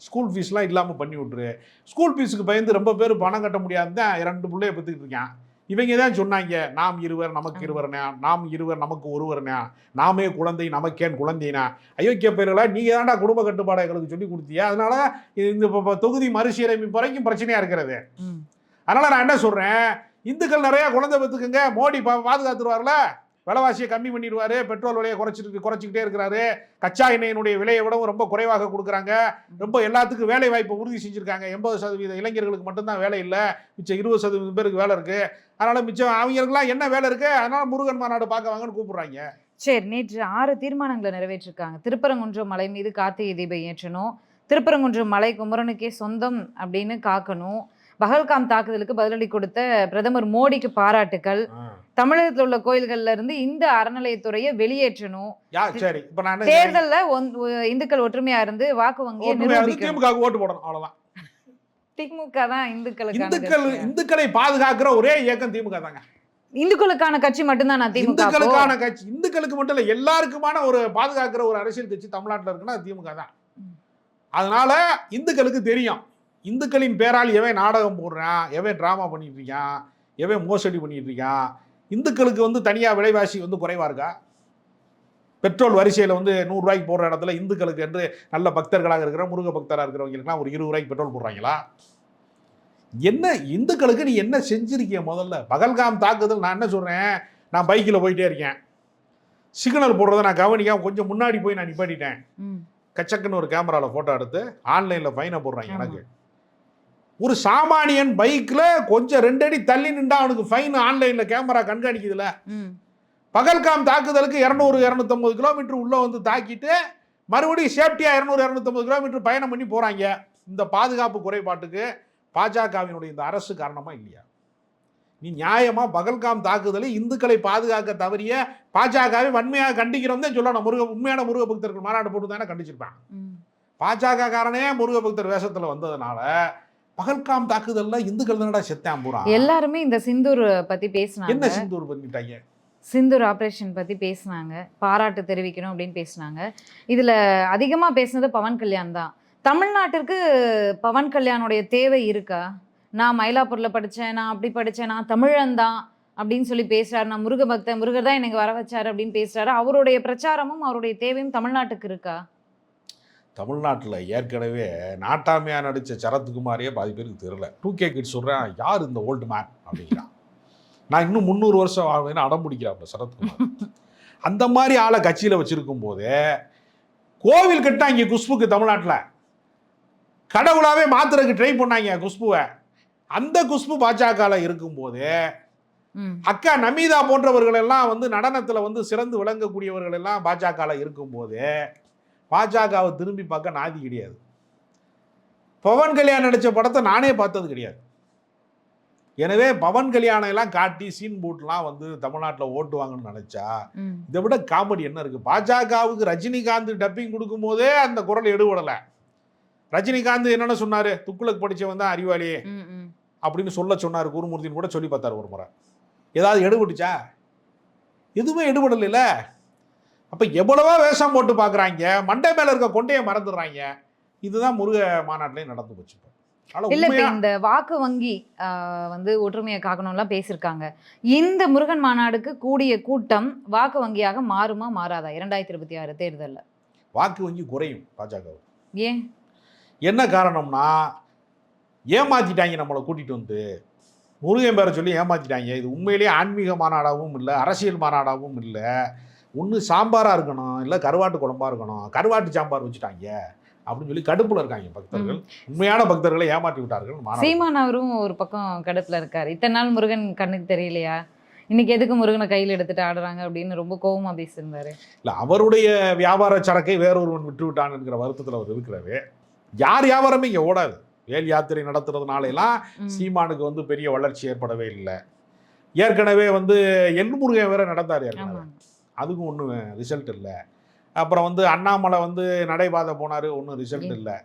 ஸ்கூல் ஃபீஸ்லாம் இல்லாமல் பண்ணி விட்டுரு. ஸ்கூல் ஃபீஸுக்கு பயந்து ரொம்ப பேர் பணம் கட்ட முடியாது தான் 2 பிள்ளைய பெற்றுக்கிட்டு இருக்கான். இவங்க தான் சொன்னாங்க, நாம் இருவர் நமக்கு இருவர்னா, நாம் இருவர் நமக்கு ஒருவர்னா, நாமே குழந்தை நமக்கேன் குழந்தைனா. அயோக்கிய பேர்களா, நீங்க தான்டா குடும்ப கட்டுப்பாடை எங்களுக்கு சொல்லி கொடுத்தியா, அதனால இந்த தொகுதி மறுசீரமைப்பு வரைக்கும் பிரச்சனையா இருக்கிறது. அதனால நான் என்ன சொல்றேன், இந்துக்கள் நிறைய குழந்தை பெற்றுக்குங்க, மோடி பாதுகாத்துருவார்ல, விலைவாசியை கம்மி பண்ணிடுவாரு, பெட்ரோல் விலையை குறைச்சிக்கிட்டே இருக்கிறாரு, கச்சா எண்ணெயினுடைய விலையை விடவும் ரொம்ப குறைவாக கொடுக்குறாங்க, ரொம்ப எல்லாத்துக்கும் வேலை வாய்ப்பை உறுதி செஞ்சிருக்காங்க. 80% இளைஞர்களுக்கு மட்டும்தான் வேலை இல்லை, மிச்சம் 20% பேருக்கு வேலை இருக்கு. அதனால மிச்சம் அவங்களுக்குலாம் என்ன வேலை இருக்கு, அதனால முருகன் மாநாடு பார்க்க வாங்கன்னு கூப்பிடுறாங்க. சரி, நேற்று 6 தீர்மானங்களை நிறைவேற்றிருக்காங்க. திருப்பரங்குன்றம் மலை மீது கார்த்திகை தீபம் ஏற்றணும், திருப்பரங்குன்றம் மலை குமரனுக்கே சொந்தம் அப்படின்னு காக்கணும், பஹல்காம் தாக்குதலுக்கு பதிலடி கொடுத்த பிரதமர் மோடிக்கு பாராட்டுக்கள், தமிழகத்தில் உள்ள கோயில்கள்ல இருந்து இந்த அறநிலையத்துறையை வெளியேற்றணும், தேர்தல்ல இந்துக்கள் ஒற்றுமையா இருந்து வாக்கு வங்கியை ஓட்டு போடணும், அவ்வளவுதான். திமுக தான் இந்துக்களை பாதுகாக்கிற ஒரே இயக்கம் திமுக தாங்க. இந்துக்களுக்கான கட்சி மட்டும்தான் நான் திமுக. இந்துக்களுக்கான கட்சி, இந்துக்களுக்கு மட்டும் இல்ல எல்லாருக்குமான ஒரு பாதுகாக்கிற ஒரு அரசியல் கட்சி தமிழ்நாட்டில் இருக்குன்னா திமுக தான். அதனால இந்துக்களுக்கு தெரியும், இந்துக்களின் பேரால் எவன் நாடகம் போடுறான், எவன் டிராமா பண்ணிட்டு இருக்கான், எவன் மோசடி பண்ணிட்டு இருக்கான். இந்துக்களுக்கு வந்து தனியா விலைவாசி வந்து குறைவா இருக்கா? பெட்ரோல் வரிசையில் வந்து 100 ரூபாய்க்கு போடுற இடத்துல இந்துக்களுக்கு என்று நல்ல பக்தர்களாக இருக்கிற முருக பக்தராக இருக்கிறவங்களுக்குலாம் ஒரு 20 ரூபாய்க்கு பெட்ரோல் போடுறாங்களா? என்ன இந்துக்களுக்கு நீ என்ன செஞ்சிருக்கிய? முதல்ல பகல்காம் தாக்குதல், நான் என்ன சொல்றேன், நான் பைக்கில் போயிட்டே இருக்கேன், சிக்னல் போடுறதை நான் கவனிக்காம கொஞ்சம் முன்னாடி போய் நான் நிப்பாட்டிட்டேன், கச்சக்குன்னு ஒரு கேமராவில் ஃபோட்டோ எடுத்து ஆன்லைனில் ஃபைனை போடுறாங்க. எனக்கு ஒரு சாமானியன் பைக்கில் கொஞ்சம் 2 அடி தள்ளி நின்றா அவனுக்கு ஃபைன் ஆன்லைனில் கேமரா கண்காணிக்குதுல. பகல்காம் தாக்குதலுக்கு 200-250 கிலோமீட்டர் உள்ள வந்து தாக்கிட்டு மறுபடியும் சேஃப்டியா 200-250 கிலோமீட்டர் பயணம் பண்ணி போறாங்க. இந்த பாதுகாப்பு குறைபாட்டுக்கு பாஜகவினுடைய இந்த அரசு காரணமா இல்லையா? நீ நியாயமா பகல்காம் தாக்குதலை இந்துக்களை பாதுகாக்க தவறிய பாஜகவை வன்மையாக கண்டிக்கிறோம் தான் சொல்லணும். உண்மையான முருக பக்தர்கள் மாநாடு போட்டு தானே கண்டிச்சிருப்பாங்க. பாஜக காரனே முருக பக்தர் வேஷத்துல வந்ததுனால பகல்காம் தாக்குதல்ல இந்துக்கள் தானடா செத்தான் பூரா. எல்லாருமே இந்த சிந்தூர் பத்தி பேசினாங்க. என்ன சிந்தூர் பண்ணிட்டாங்க? சிந்தூர் ஆப்ரேஷன் பத்தி பேசினாங்க, பாராட்டு தெரிவிக்கணும் அப்படின்னு பேசினாங்க. இதுல அதிகமா பேசினது பவன் கல்யாண் தான். தமிழ்நாட்டிற்கு பவன் கல்யாணுடைய தேவை இருக்கா? நான் மயிலாப்பூர்ல படித்தேன், நான் அப்படி படித்தேன், நான் தமிழன் தான் அப்படின்னு சொல்லி பேசுறாரு. நான் முருக பக்தன், முருகர் தான் எனக்கு வர வச்சாரு அப்படின்னு பேசுறாரு. அவருடைய பிரச்சாரமும் அவருடைய தேவையும் தமிழ்நாட்டுக்கு இருக்கா? தமிழ்நாட்டில் ஏற்கனவே நாட்டாமையா நடித்த சரத்குமாரே பாதி பேருக்கு தெரியல. 2K கிட்ஸ் சொல்கிறேன், யார் இந்த ஓல்டு மேன் அப்படிங்கிறான். நான் இன்னும் 300 வருஷம் ஆகுதுன்னு அடம் பிடிக்கிறான் சரத்குமார். அந்த மாதிரி ஆளை கட்சியில் வச்சிருக்கும் போது கோவில் கட்டாங்க குஷ்புக்கு. தமிழ்நாட்டில் கடவுளாவே மாத்துறதுக்கு ட்ரை பண்ணாங்க குஷ்புவை. அந்த குஷ்பு பாஜகவில் இருக்கும்போது அக்கா நமீதா போன்றவர்கள் எல்லாம் வந்து நடனத்தில் வந்து சிறந்து விளங்கக்கூடியவர்கள் எல்லாம் பாஜகவில் இருக்கும்போது பாஜகவை திரும்பி பார்க்க நாதி கிடையாது. பவன் கல்யாண் நடித்த படத்தை நானே பார்த்தது கிடையாது. எனவே பவன் கல்யாணம் எல்லாம் காட்டி சீன் போட்டுலாம் வந்து தமிழ்நாட்டில் ஓட்டுவாங்கன்னு நினைச்சா இதை விட காமெடி என்ன இருக்கு? பாஜகவுக்கு ரஜினிகாந்த் டப்பிங் கொடுக்கும் போதே அந்த குரல் எடுபடலை. ரஜினிகாந்த் என்னென்ன சொன்னாரு? துக்குளக் படிச்சவன் தான் அறிவாளி அப்படின்னு சொல்ல சொன்னார். குருமூர்த்தின்னு கூட சொல்லி பார்த்தாரு ஒரு முறை. ஏதாவது எடுபட்டுச்சா? எதுவுமே எடுபடல. அப்ப எவ்வளவோ வேஷம் போட்டு பார்க்குறாங்க, மண்டை மேல இருக்க கொண்டையை மறந்துடுறாங்க. இதுதான் முருக மாநாட்டிலே நடந்து போச்சு. இல்ல, இப்ப இந்த வாக்கு வங்கி வந்து ஒற்றுமையை காக்கணும்லாம் பேசியிருக்காங்க. இந்த முருகன் மாநாடுக்கு கூடிய கூட்டம் வாக்கு வங்கியாக மாறுமா மாறாதா 2026 தேர்தலில்? வாக்கு வங்கி குறையும் பாஜக. ஏன்? என்ன காரணம்னா, ஏமாத்திட்டாங்க நம்மளை கூட்டிட்டு வந்து. முருகன் பேரை சொல்லி ஏமாத்திட்டாங்க. இது உண்மையிலேயே ஆன்மீக மாநாடாகவும் இல்லை, அரசியல் மாநாடாகவும் இல்லை. ஒன்று சாம்பாராக இருக்கணும், இல்லை கருவாட்டு குழம்பா இருக்கணும். கருவாட்டு சாம்பார் வச்சுட்டாங்க அப்படின்னு சொல்லி கடுப்புல இருக்காங்க பக்தர்கள். உண்மையான பக்தர்களை ஏமாற்றி விட்டார்கள். சீமான் அவரும் ஒரு பக்கம் கடுப்புல இருக்காரு. இத்தனை நாள் முருகன் கண்ணுக்கு தெரியலையா, இன்னைக்கு எதுக்கு முருகனை கையில் எடுத்துட்டு ஆடுறாங்க அப்படின்னு ரொம்ப கோபமா பேசியிருந்தாரு. இல்லை, அவருடைய வியாபார சரக்கை வேறொருவன் விட்டு விட்டான் என்கிற வருத்தத்தில் அவர் இருக்கிறாரு. யார் வியாபாரமே இங்கே ஓடாது. வேல் யாத்திரை நடத்துறதுனாலாம் சீமானுக்கு வந்து பெரிய வளர்ச்சி ஏற்படவே இல்லை. ஏற்கனவே வந்து எண்முருகன் வேற நடந்தார் ஏற்கனவே, அதுக்கும் ஒன்றும் ரிசல்ட் இல்லை. அப்புறம் வந்து அண்ணாமலை வந்து நடைபாதை போனார், ஒன்றும் ரிசல்ட் இல்லை.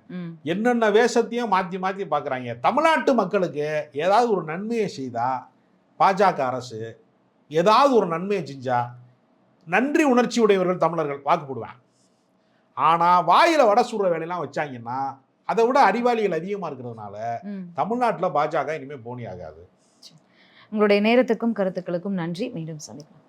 என்னென்ன வேஷத்தையும் மாற்றி மாற்றி பார்க்குறாங்க. தமிழ்நாட்டு மக்களுக்கு ஏதாவது ஒரு நன்மையை செய்தா, பாஜக அரசு ஏதாவது ஒரு நன்மையை செஞ்சா நன்றி உணர்ச்சி உடையவர்கள் தமிழர்கள் வாக்கு போடுவாங்க. ஆனால் வாயில் வடை சுடுற வேலையெல்லாம் வச்சாங்கன்னா அதை விட அறிவாளிகள் அதிகமாக இருக்கிறதுனால தமிழ்நாட்டில் பாஜக இனிமேல் போனி ஆகாது. உங்களுடைய நேரத்துக்கும் கருத்துக்களுக்கும் நன்றி. மீண்டும் சந்திக்கலாம்.